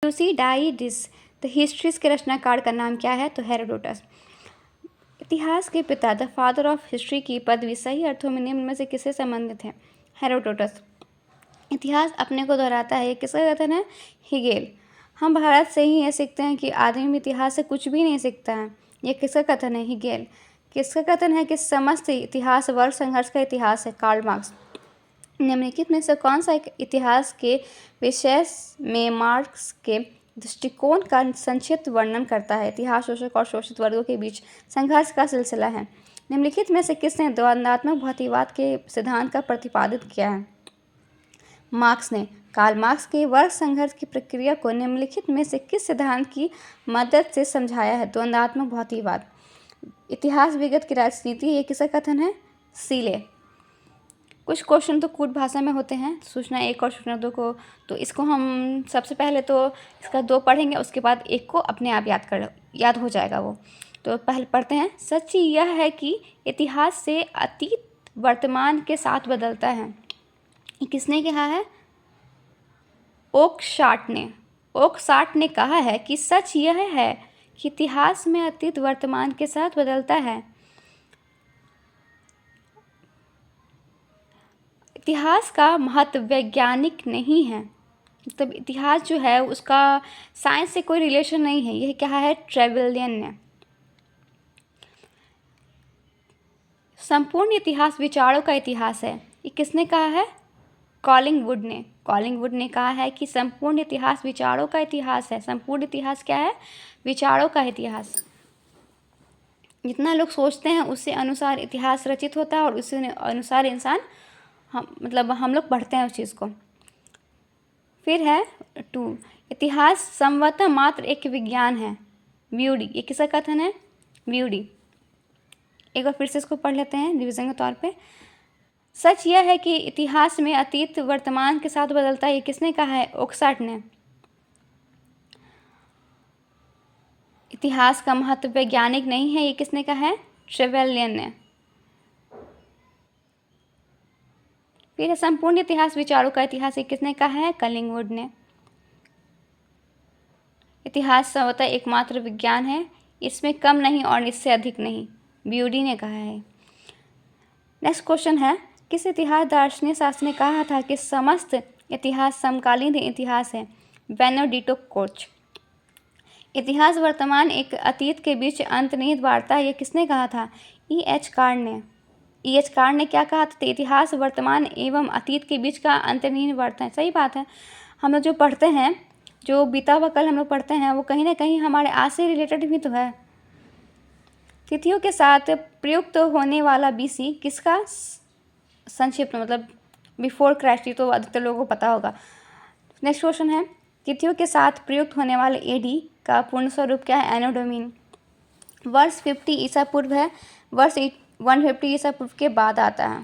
थुसिडाइडिस the histories के रचनाकार का नाम क्या है? तो हेरोडोटस। इतिहास के पिता द फादर ऑफ हिस्ट्री की पदवी सही अर्थों में निम्न में से किससे संबंधित है? हेरोडोटस। इतिहास अपने को दोहराता है, किसका कथन है? हेगेल। हम भारत से ही ये सीखते हैं कि आदमी इतिहास से कुछ भी नहीं सीखता है, ये किसका कथन है? हेगेल। किसका कथन है कि समस्त इतिहास वर्ग संघर्ष का इतिहास है? Karl Marx. निम्नलिखित में से कौन सा एक इतिहास के विषय में मार्क्स के दृष्टिकोण का संक्षिप्त वर्णन करता है? इतिहास शोषक और शोषित वर्गों के बीच संघर्ष का सिलसिला है। निम्नलिखित में से किसने द्वंद्वात्मक भौतिकवाद के सिद्धांत का प्रतिपादित किया है? मार्क्स ने। कार्ल मार्क्स के वर्ग संघर्ष की प्रक्रिया को निम्नलिखित में से किस सिद्धांत की मदद से समझाया है? द्वंद्वात्मक भौतिकवाद। इतिहास विगत की राजनीति, ये किसका कथन है? सीले। कुछ क्वेश्चन तो कूट भाषा में होते हैं, सूचना 1 और सूचना 2 को, तो इसको हम सबसे पहले तो इसका 2 पढ़ेंगे, उसके बाद 1 को अपने आप याद हो जाएगा वो। तो पहले पढ़ते हैं। सच यह है कि इतिहास से अतीत वर्तमान के साथ बदलता है। ये किसने कहा है? ओकशाट ने। ओकशाट ने कहा है कि सच यह है कि इतिहास में अतीत वर्तमान के साथ बदलता है। इतिहास का महत्व वैज्ञानिक नहीं है, मतलब इतिहास जो है उसका साइंस से कोई रिलेशन नहीं है, यह कहा है ट्रेवेलियन ने। संपूर्ण इतिहास विचारों का इतिहास है, ये किसने कहा है? कॉलिंगवुड ने। कॉलिंगवुड ने कहा है कि संपूर्ण इतिहास विचारों का इतिहास है। संपूर्ण इतिहास क्या है? विचारों का इतिहास। जितना लोग सोचते हैं उससे अनुसार इतिहास रचित होता है और उसी अनुसार इंसान हम लोग पढ़ते हैं उस चीज़ को। फिर है 2, इतिहास संभवतः मात्र एक विज्ञान है। व्यूडी। ये किसका कथन है? व्यूडी। एक बार फिर से इसको पढ़ लेते हैं रिवीजन के तौर पे। सच यह है कि इतिहास में अतीत वर्तमान के साथ बदलता है, ये किसने कहा है? ओकशाट ने। इतिहास का महत्व वैज्ञानिक नहीं है, ये किसने कहा है? ट्रेवेलियन ने। फिर है संपूर्ण इतिहास विचारों का इतिहास, ये किसने कहा है? कलिंगवुड ने। इतिहास संभवतः एकमात्र विज्ञान है, इसमें कम नहीं और इससे अधिक नहीं, ब्यूडी ने कहा है। नेक्स्ट क्वेश्चन है, किस इतिहास दार्शनिक शास्त्र ने कहा था कि समस्त इतिहास समकालीन इतिहास है? बेनेडिक्टो कोच। इतिहास वर्तमान एक अतीत के बीच अंतर्निहित वार्ता है, ये किसने कहा था? E.H. कार्ड ने। E.H. कार्ड ने क्या कहा था? इतिहास वर्तमान एवं अतीत के बीच का अंतर्निहित वार्ता है। सही बात है। हम लोग जो पढ़ते हैं, जो बीता हुआ कल हम लोग पढ़ते हैं, वो कहीं ना कहीं हमारे आज से रिलेटेड भी तो है। तिथियों के साथ प्रयुक्त होने वाला BC किसका संक्षिप्त, मतलब बिफोर क्राइस्ट, तो अधिकतर लोगों को पता होगा। नेक्स्ट क्वेश्चन है, तिथियों के साथ प्रयुक्त होने वाले AD का पूर्ण स्वरूप क्या है? एनो डोमिनी। वर्ष 50 ईसा पूर्व है, वर्ष 150 ईसा पूर्व के बाद आता है।